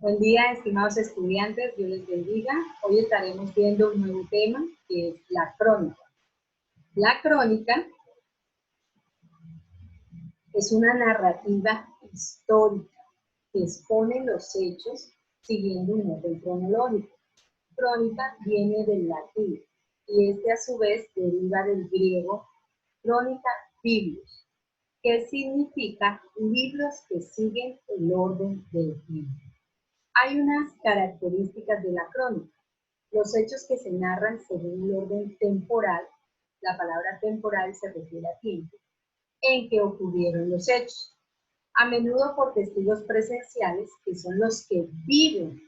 Buen día, estimados estudiantes, Dios les bendiga. Hoy estaremos viendo un nuevo tema, que es la crónica. La crónica es una narrativa histórica que expone los hechos siguiendo un orden cronológico. Crónica viene del latín y este a su vez deriva del griego crónica biblios, que significa libros que siguen el orden del tiempo. Hay unas características de la crónica. Los hechos que se narran según el orden temporal, la palabra temporal se refiere a tiempo, en que ocurrieron los hechos, a menudo por testigos presenciales, que son los que viven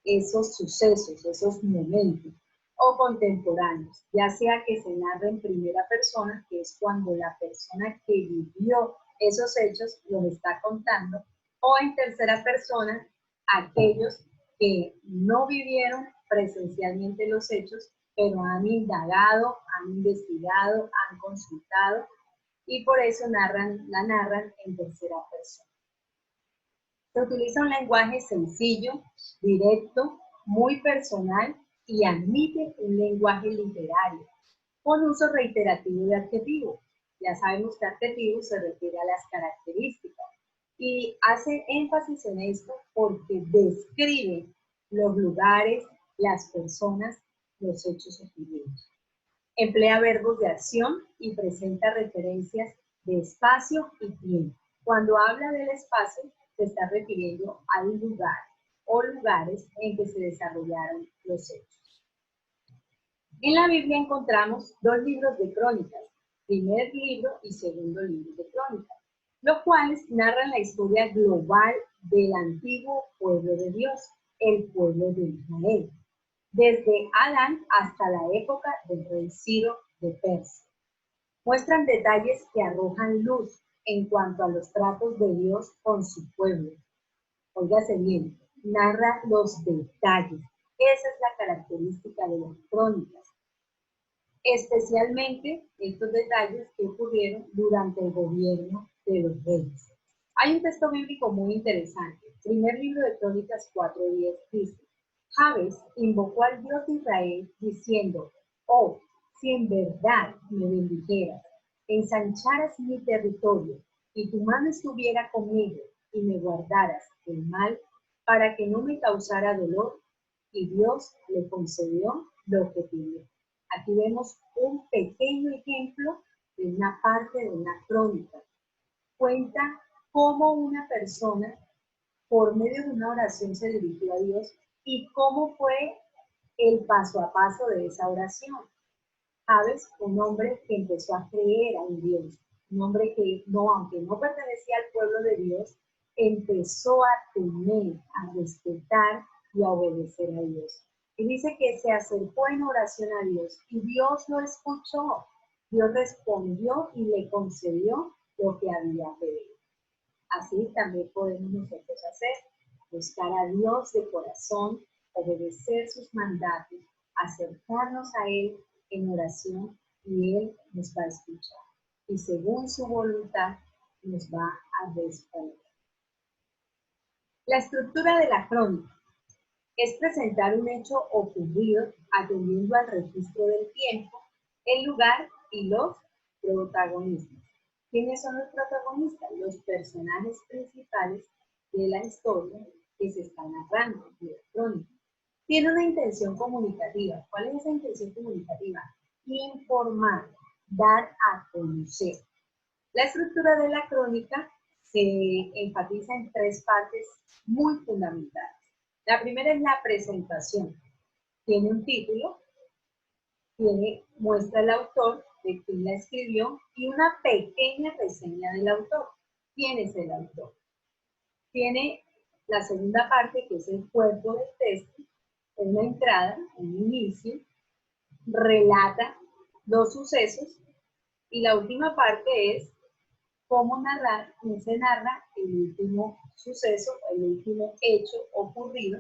esos sucesos, esos momentos, o contemporáneos, ya sea que se narre en primera persona, que es cuando la persona que vivió esos hechos los está contando, o en tercera persona, aquellos que no vivieron presencialmente los hechos, pero han indagado, han investigado, han consultado, y por eso la narran en tercera persona. Se utiliza un lenguaje sencillo, directo, muy personal y admite un lenguaje literario, con uso reiterativo de adjetivos. Ya sabemos que adjetivo se refiere a las características y hace énfasis en esto porque describe los lugares, las personas, los hechos ocurridos. Emplea verbos de acción y presenta referencias de espacio y tiempo. Cuando habla del espacio, se está refiriendo al lugar o lugares en que se desarrollaron los hechos. En la Biblia encontramos dos libros de crónicas, primer libro y segundo libro de crónicas, los cuales narran la historia global del antiguo pueblo de Dios, el pueblo de Israel, desde Adán hasta la época del rey Ciro de Persia. Muestran detalles que arrojan luz en cuanto a los tratos de Dios con su pueblo. Óigase bien, narra los detalles. Esa es la característica de las crónicas. Especialmente estos detalles que ocurrieron durante el gobierno de los reyes. Hay un texto bíblico muy interesante. Primer libro de Crónicas 4:10 dice: Jabes invocó al Dios de Israel diciendo: oh, si en verdad me bendijeras, ensancharas mi territorio, y tu mano estuviera conmigo, y me guardaras del mal, para que no me causara dolor, y Dios le concedió lo que pidió. Aquí vemos un pequeño ejemplo de una parte de una crónica. Cuenta cómo una persona, por medio de una oración, se dirigió a Dios y cómo fue el paso a paso de esa oración. Jabes, un hombre que empezó a creer en Dios, un hombre que aunque no pertenecía al pueblo de Dios, empezó a temer, a respetar y a obedecer a Dios. Y dice que se acercó en oración a Dios y Dios lo escuchó. Dios respondió y le concedió lo que había pedido. Así también podemos nosotros hacer, buscar a Dios de corazón, obedecer sus mandatos, acercarnos a Él en oración y Él nos va a escuchar. Y según su voluntad nos va a responder. La estructura de la crónica es presentar un hecho ocurrido atendiendo al registro del tiempo, el lugar y los protagonistas. ¿Quiénes son los protagonistas? Los personajes principales de la historia que se está narrando, de la crónica. Tiene una intención comunicativa. ¿Cuál es esa intención comunicativa? Informar, dar a conocer. La estructura de la crónica se enfatiza en tres partes muy fundamentales. La primera es la presentación. Tiene un título, muestra el autor, de quién la escribió, y una pequeña reseña del autor. ¿Quién es el autor? Tiene la segunda parte, que es el cuerpo del texto, una entrada, un inicio, relata los sucesos, y la última parte es cómo se narra el último suceso, el último hecho ocurrido.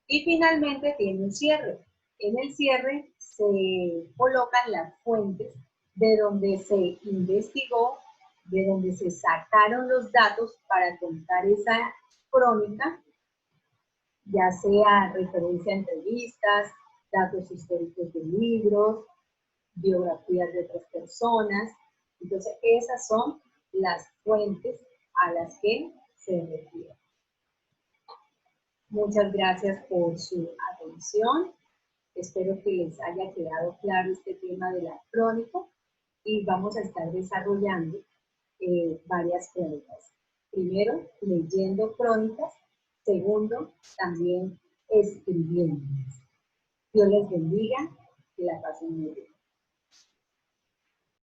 Y finalmente tiene un cierre. En el cierre se colocan las fuentes de donde se investigó de donde se sacaron los datos para contar esa crónica, ya sea referencia a entrevistas, datos históricos de libros, biografías de otras personas. Entonces, esas son las fuentes a las que se refiere. Muchas gracias por su atención. Espero que les haya quedado claro este tema de la crónica y vamos a estar desarrollando varias crónicas. Primero, leyendo crónicas. Segundo, también escribiendo. Dios les bendiga, que la pasen muy bien.